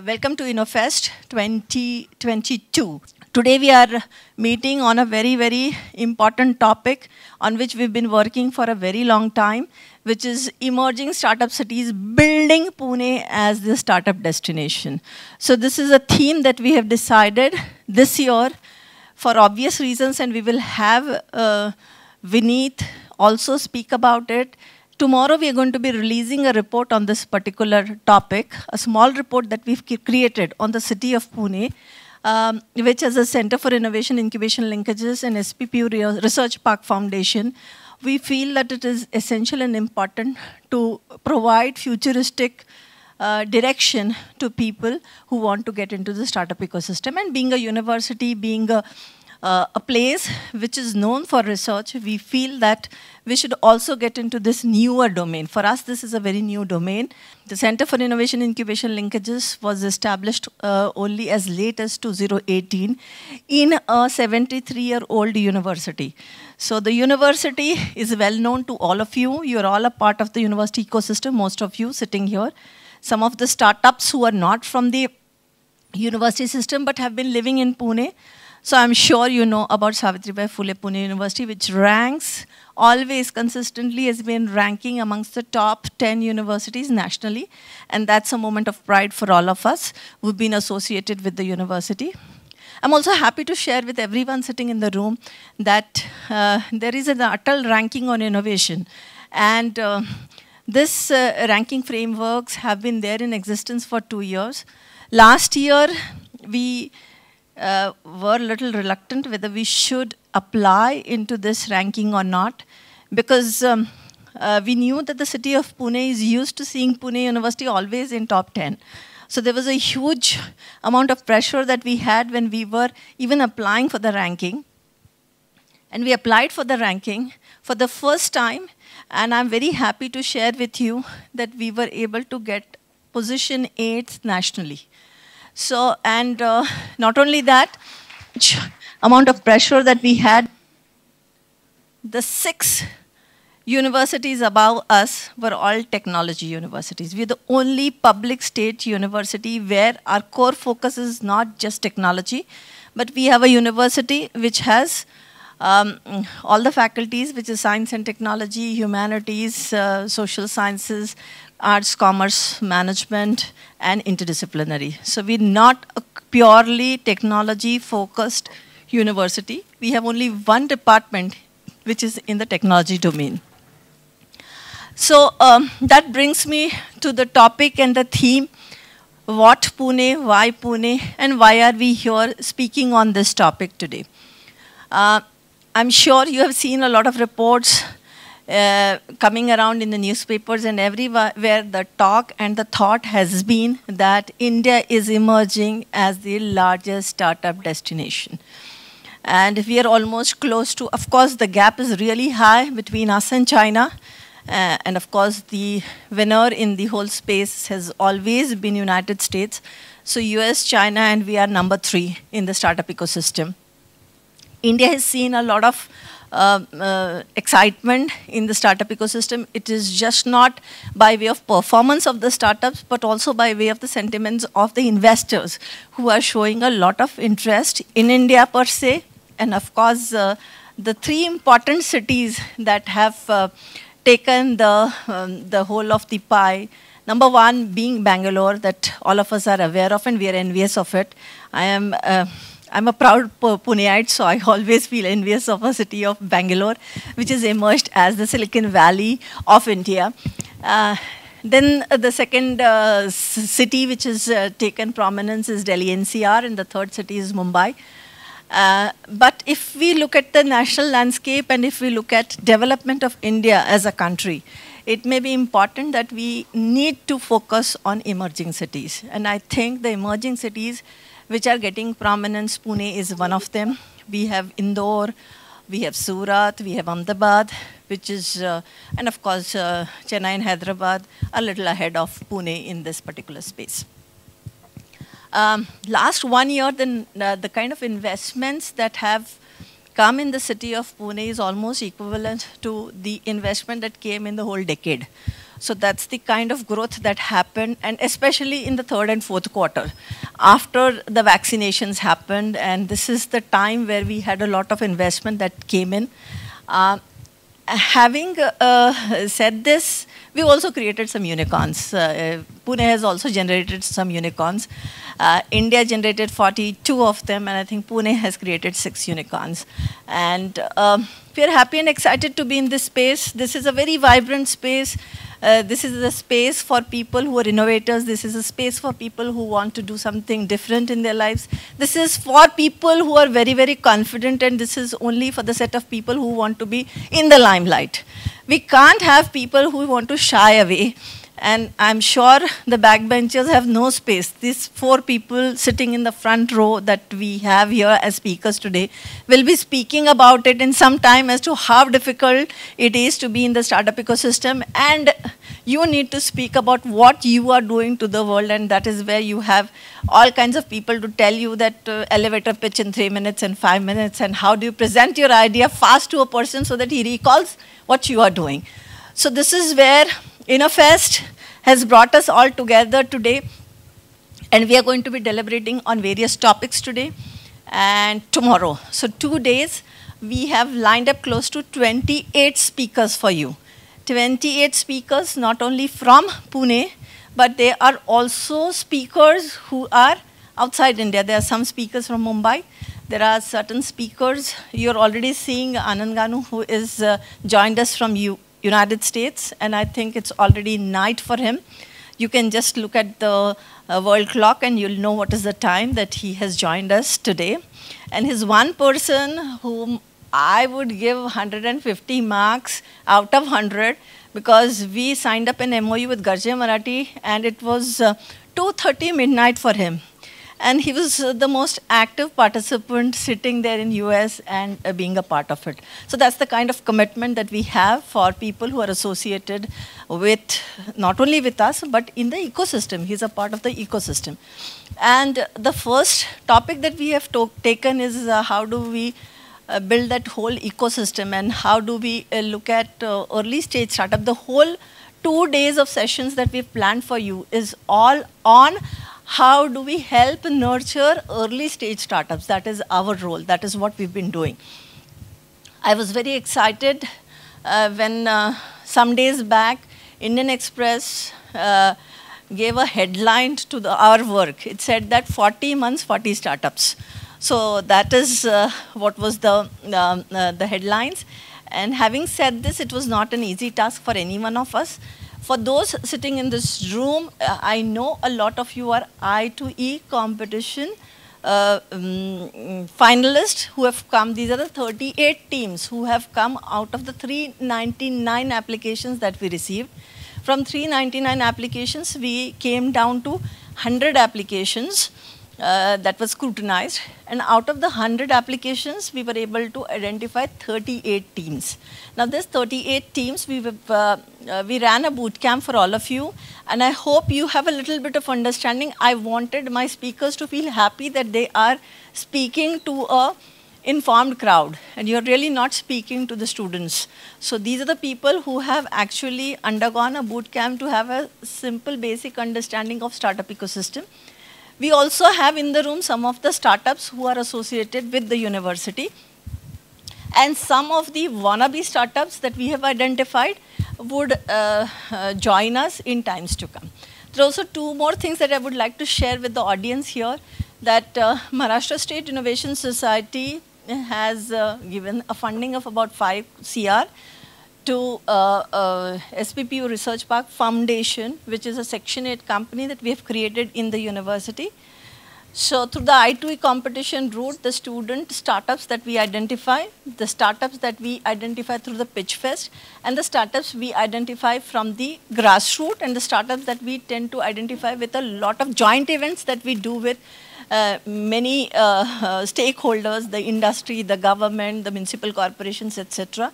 Welcome to INNOFEST 2022. Today we are meeting on a very, very important topic on which we've been working for a very long time, which is emerging startup cities, building Pune as the startup destination. So this is a theme that we have decided this year for obvious reasons, and we will have Vineet also speak about it. Tomorrow we are going to be releasing a report on this particular topic, a small report that we've created on the city of Pune, which has a Center for Innovation, Incubation Linkages and SPPU Research Park Foundation. We feel that it is essential and important to provide futuristic direction to people who want to get into the startup ecosystem. And being a university, being a place which is known for research, we feel that we should also get into this newer domain. For us, this is a very new domain. The Center for Innovation Incubation Linkages was established only as late as 2018 in a 73-year-old university. So the university is well known to all of you. You're all a part of the university ecosystem, most of you sitting here. Some of the startups who are not from the university system but have been living in Pune. So I'm sure you know about Savitribai Phule Pune University, which ranks always consistently has been ranking amongst the top 10 universities nationally. And that's a moment of pride for all of us who've been associated with the university. I'm also happy to share with everyone sitting in the room that there is an Atal ranking on innovation. And this ranking frameworks have been there in existence for 2 years. Last year, we were a little reluctant whether we should apply into this ranking or not, because we knew that the city of Pune is used to seeing Pune University always in top 10. So there was a huge amount of pressure that we had when we were even applying for the ranking. And we applied for the ranking for the first time, and I'm very happy to share with you that we were able to get position 8th nationally. So, and not only that, amount of pressure that we had, the 6 universities above us were all technology universities. We're the only public state university where our core focus is not just technology, but we have a university which has all the faculties, which is science and technology, humanities, social sciences, arts, commerce, management, and interdisciplinary. So we're not a purely technology-focused university. We have only one department, which is in the technology domain. So that brings me to the topic and the theme, what Pune, and why are we here speaking on this topic today. I'm sure you have seen a lot of reports coming around in the newspapers and everywhere where the talk and the thought has been that India is emerging as the largest startup destination. And we are almost close to, of course, the gap is really high between us and China. And of course, the winner in the whole space has always been United States. So US, China, and we are number 3 in the startup ecosystem. India has seen a lot of excitement in the startup ecosystem. It is just not by way of performance of the startups, but also by way of the sentiments of the investors who are showing a lot of interest in India per se. And of course, the 3 important cities that have taken the whole of the pie. Number 1 being Bangalore, that all of us are aware of and we are envious of it. I'm a proud Puneite, so I always feel envious of a city of Bangalore, which has emerged as the Silicon Valley of India. Then the second city which has taken prominence is Delhi NCR, and the third city is Mumbai. But if we look at the national landscape and if we look at development of India as a country, it may be important that we need to focus on emerging cities. And I think the emerging cities which are getting prominence, Pune is one of them. We have Indore, we have Surat, we have Ahmedabad, which is, and of course, Chennai and Hyderabad, a little ahead of Pune in this particular space. Last 1 year, the kind of investments that have come in the city of Pune is almost equivalent to the investment that came in the whole decade. So that's the kind of growth that happened, and especially in the third and fourth quarter, after the vaccinations happened, and this is the time where we had a lot of investment that came in. Having said this, we also created some unicorns. Pune has also generated some unicorns. India generated 42 of them, and I think Pune has created 6 unicorns. And we are happy and excited to be in this space. This is a very vibrant space. This is a space for people who are innovators. This is a space for people who want to do something different in their lives. This is for people who are very, very confident, and this is only for the set of people who want to be in the limelight. We can't have people who want to shy away. And I'm sure the backbenchers have no space. These 4 people sitting in the front row that we have here as speakers today will be speaking about it in some time as to how difficult it is to be in the startup ecosystem. And you need to speak about what you are doing to the world, and that is where you have all kinds of people to tell you that elevator pitch in 3 minutes and 5 minutes, and how do you present your idea fast to a person so that he recalls what you are doing. So this is where INNOFEST has brought us all together today, and we are going to be deliberating on various topics today and tomorrow. So 2 days, we have lined up close to 28 speakers for you. 28 speakers, not only from Pune, but there are also speakers who are outside India. There are some speakers from Mumbai. There are certain speakers. You're already seeing Anand Ganu, who is joined us from United States, and I think it's already night for him. You can just look at the world clock and you'll know what is the time that he has joined us today. And he's one person whom I would give 150 marks out of 100, because we signed up an MOU with Garje Marathi, and it was 2:30 midnight for him. And he was the most active participant sitting there in US and being a part of it. So that's the kind of commitment that we have for people who are associated with, not only with us, but in the ecosystem. He's a part of the ecosystem. And the first topic that we have taken is how do we build that whole ecosystem, and how do we look at early stage startup. The whole 2 days of sessions that we've planned for you is all on how do we help nurture early stage startups. That is our role. That is what we've been doing. I was very excited when some days back, Indian Express gave a headline to our work. It said that 40 months, 40 startups. So that is what was the headlines. And having said this, it was not an easy task for any one of us. For those sitting in this room, I know a lot of you are I2E competition finalists who have come. These are the 38 teams who have come out of the 399 applications that we received. From 399 applications, we came down to 100 applications that was scrutinized. And out of the 100 applications, we were able to identify 38 teams. Now, these 38 teams, we ran a boot camp for all of you, and I hope you have a little bit of understanding. I wanted my speakers to feel happy that they are speaking to a informed crowd, and you're really not speaking to the students. So these are the people who have actually undergone a boot camp to have a simple, basic understanding of startup ecosystem. We also have in the room some of the startups who are associated with the university, and some of the wannabe startups that we have identified would join us in times to come. There are also 2 more things that I would like to share with the audience here, that Maharashtra State Innovation Society has given a funding of about 5 CR to SPPU Research Park Foundation, which is a Section 8 company that we have created in the university. So through the I2E competition route, the student startups that we identify, the startups that we identify through the Pitch Fest, and the startups we identify from the grassroots, and the startups that we tend to identify with a lot of joint events that we do with many stakeholders, the industry, the government, the municipal corporations, etc.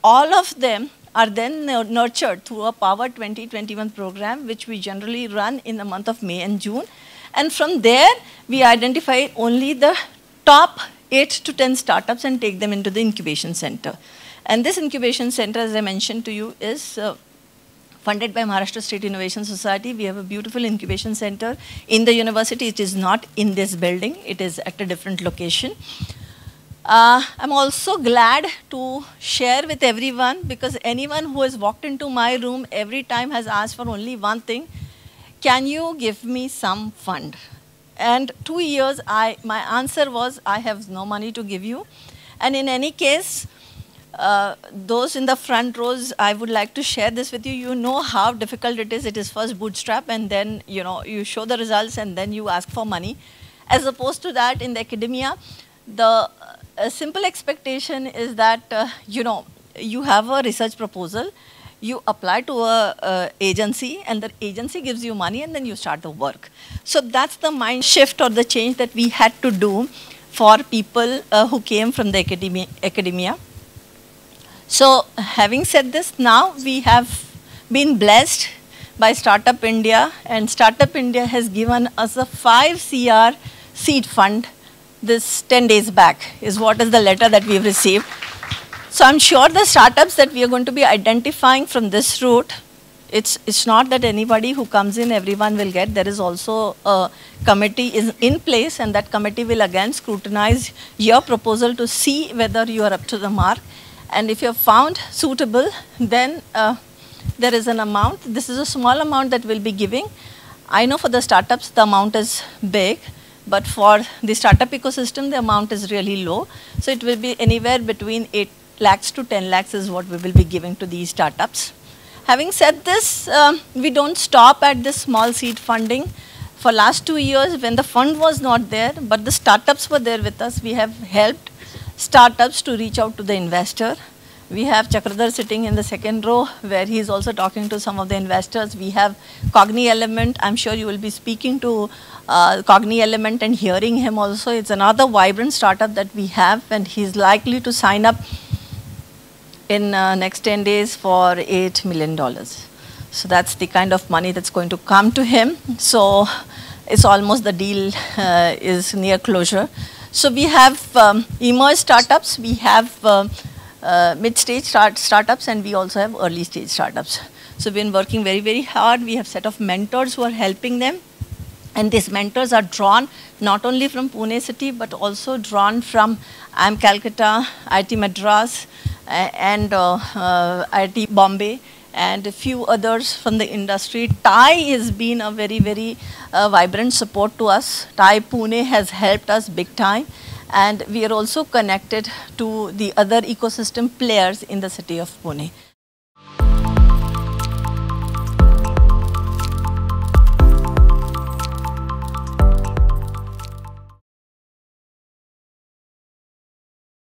All of them are then nurtured through a Power 2021 program, which we generally run in the month of May and June. And from there, we identify only the top 8 to 10 startups and take them into the incubation center. And this incubation center, as I mentioned to you, is funded by Maharashtra State Innovation Society. We have a beautiful incubation center in the university. It is not in this building. It is at a different location. I'm also glad to share with everyone, because anyone who has walked into my room every time has asked for only one thing: can you give me some fund? And 2 years, my answer was, I have no money to give you. And in any case, those in the front rows, I would like to share this with you. You know how difficult it is. It is first bootstrap, and then you show the results, and then you ask for money. As opposed to that, in the academia, the simple expectation is that you have a research proposal, you apply to a agency, and the agency gives you money, and then you start the work. So that's the mind shift or the change that we had to do for people who came from the academia. So having said this, now we have been blessed by Startup India, and Startup India has given us a 5 CR seed fund. This 10 days back is what is the letter that we've received. So I'm sure the startups that we are going to be identifying from this route, it's not that anybody who comes in, everyone will get. There is also a committee in place, and that committee will again scrutinize your proposal to see whether you are up to the mark. And if you're found suitable, then there is an amount. This is a small amount that we'll be giving. I know for the startups, the amount is big, but for the startup ecosystem, the amount is really low. So it will be anywhere between 8 lakhs to 10 lakhs is what we will be giving to these startups. Having said this, we don't stop at this small seed funding. For last 2 years, when the fund was not there, but the startups were there with us, we have helped startups to reach out to the investor. We have Chakradhar sitting in the second row, where he is also talking to some of the investors. We have Cogni Element. I'm sure you will be speaking to Cogni Element and hearing him also. It's another vibrant startup that we have, and he's likely to sign up in next 10 days for $8 million. So that's the kind of money that's going to come to him. So it's almost, the deal is near closure. So we have emerged startups, we have mid-stage startups, and we also have early-stage startups. So we've been working very, very hard. We have a set of mentors who are helping them. And these mentors are drawn not only from Pune city, but also drawn from IIM Calcutta, IIT Madras, and IIT Bombay, and a few others from the industry. TIE has been a very, very vibrant support to us. TIE Pune has helped us big time. And we are also connected to the other ecosystem players in the city of Pune.